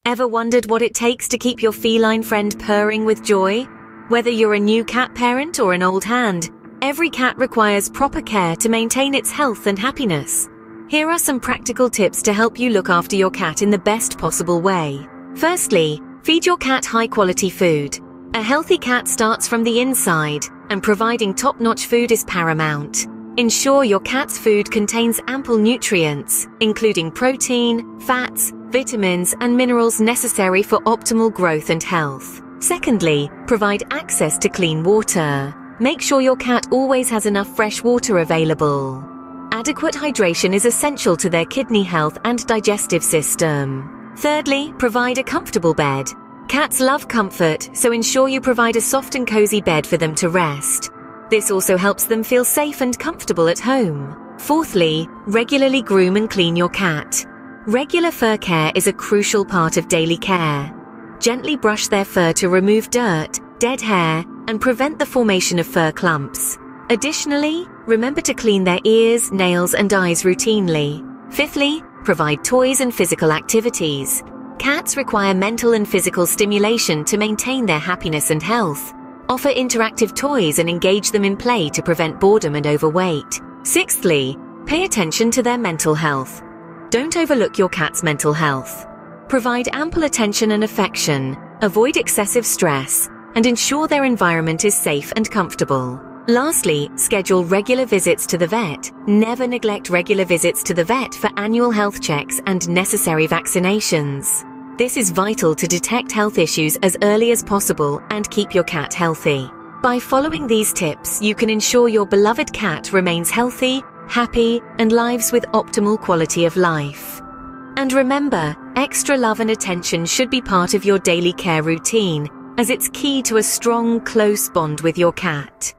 Ever wondered what it takes to keep your feline friend purring with joy? Whether you're a new cat parent or an old hand, every cat requires proper care to maintain its health and happiness. Here are some practical tips to help you look after your cat in the best possible way. Firstly, feed your cat high-quality food. A healthy cat starts from the inside, and providing top-notch food is paramount. Ensure your cat's food contains ample nutrients, including protein, fats, vitamins, and minerals necessary for optimal growth and health. Secondly, provide access to clean water. Make sure your cat always has enough fresh water available. Adequate hydration is essential to their kidney health and digestive system. Thirdly, provide a comfortable bed. Cats love comfort, so ensure you provide a soft and cozy bed for them to rest. This also helps them feel safe and comfortable at home. Fourthly, regularly groom and clean your cat. Regular fur care is a crucial part of daily care. Gently brush their fur to remove dirt, dead hair, and prevent the formation of fur clumps. Additionally, remember to clean their ears, nails, and eyes routinely. Fifthly, provide toys and physical activities. Cats require mental and physical stimulation to maintain their happiness and health. Offer interactive toys and engage them in play to prevent boredom and overweight. Sixthly, pay attention to their mental health. Don't overlook your cat's mental health. Provide ample attention and affection, avoid excessive stress, and ensure their environment is safe and comfortable. Lastly, schedule regular visits to the vet. Never neglect regular visits to the vet for annual health checks and necessary vaccinations. This is vital to detect health issues as early as possible and keep your cat healthy. By following these tips, you can ensure your beloved cat remains healthy, happy, and lives with optimal quality of life. And remember, extra love and attention should be part of your daily care routine, as it's key to a strong, close bond with your cat.